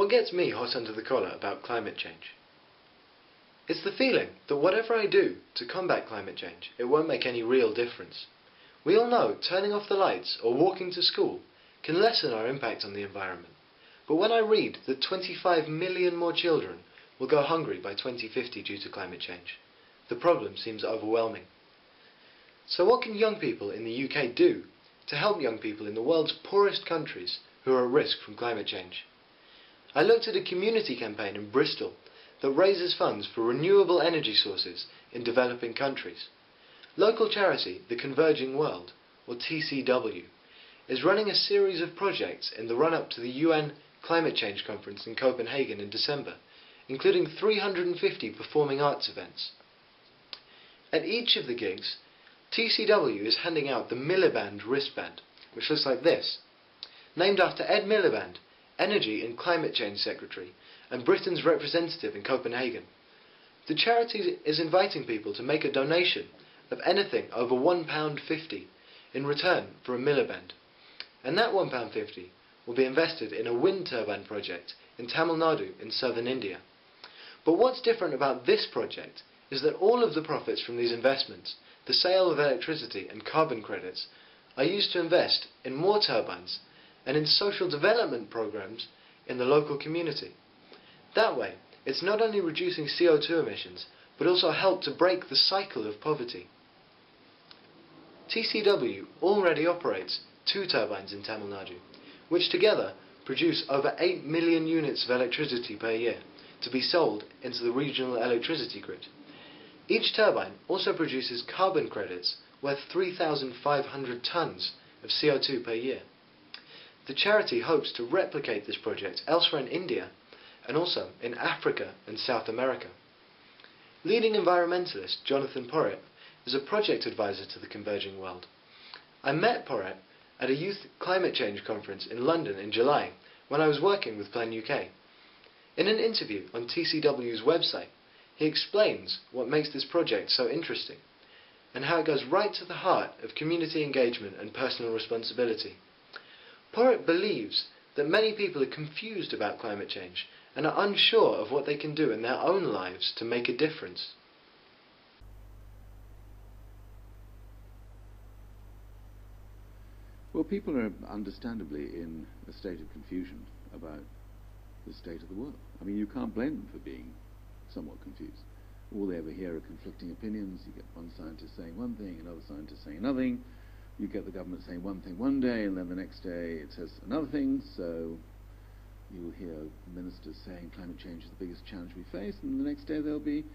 What gets me hot under the collar about climate change? It's the feeling that whatever I do to combat climate change, it won't make any real difference. We all know turning off the lights or walking to school can lessen our impact on the environment. But when I read that 25 million more children will go hungry by 2050 due to climate change, the problem seems overwhelming. So what can young people in the UK do to help young people in the world's poorest countries who are at risk from climate change? I looked at a community campaign in Bristol that raises funds for renewable energy sources in developing countries. Local charity, the Converging World, or TCW, is running a series of projects in the run-up to the UN Climate Change Conference in Copenhagen in December, including 350 performing arts events. At each of the gigs, TCW is handing out the Miliband wristband, which looks like this, named after Ed Miliband, Energy and Climate Change Secretary, and Britain's representative in Copenhagen. The charity is inviting people to make a donation of anything over £1.50 in return for a Miliband, and that £1.50 will be invested in a wind turbine project in Tamil Nadu in southern India. But what's different about this project is that all of the profits from these investments, the sale of electricity and carbon credits, are used to invest in more turbines and in social development programs in the local community. That way, it's not only reducing CO2 emissions, but also helped to break the cycle of poverty. TCW already operates 2 turbines in Tamil Nadu, which together produce over 8 million units of electricity per year to be sold into the regional electricity grid. Each turbine also produces carbon credits worth 3,500 tonnes of CO2 per year. The charity hopes to replicate this project elsewhere in India and also in Africa and South America. Leading environmentalist Jonathan Porritt is a project advisor to the Converging World. I met Porritt at a youth climate change conference in London in July when I was working with Plan UK. In an interview on TCW's website, he explains what makes this project so interesting and how it goes right to the heart of community engagement and personal responsibility. Porritt believes that many people are confused about climate change and are unsure of what they can do in their own lives to make a difference. Well, people are understandably in a state of confusion about the state of the world. I mean, you can't blame them for being somewhat confused. All they ever hear are conflicting opinions. You get one scientist saying one thing, another scientist saying another thing. You get the government saying one thing one day, and then the next day it says another thing. So you'll hear ministers saying climate change is the biggest challenge we face, and the next day they'll be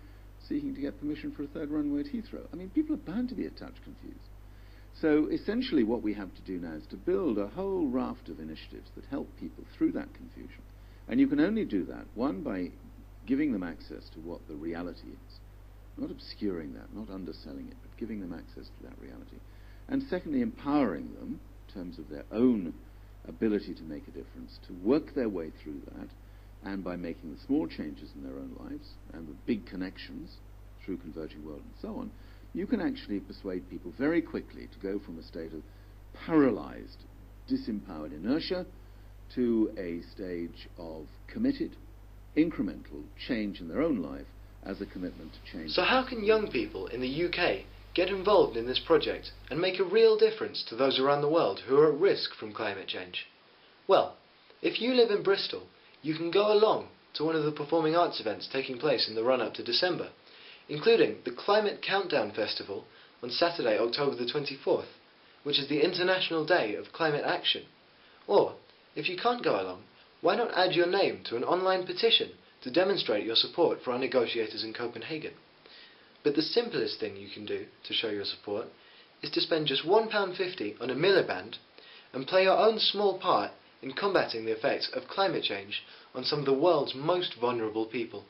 seeking to get permission for a 3rd runway at Heathrow. I mean, people are bound to be a touch confused. So essentially what we have to do now is to build a whole raft of initiatives that help people through that confusion. And you can only do that, one, by giving them access to what the reality is, not obscuring that, not underselling it, but giving them access to that reality. And secondly, empowering them, in terms of their own ability to make a difference, to work their way through that, and by making the small changes in their own lives, and the big connections through Converging World and so on, you can actually persuade people very quickly to go from a state of paralyzed, disempowered inertia to a stage of committed, incremental change in their own life as a commitment to change. So how can young people in the UK get involved in this project and make a real difference to those around the world who are at risk from climate change? Well, if you live in Bristol, you can go along to one of the performing arts events taking place in the run-up to December, including the Climate Countdown Festival on Saturday, October the 24th, which is the International Day of Climate Action. Or, if you can't go along, why not add your name to an online petition to demonstrate your support for our negotiators in Copenhagen? But the simplest thing you can do to show your support is to spend just £1.50 on a Miliband and play your own small part in combating the effects of climate change on some of the world's most vulnerable people.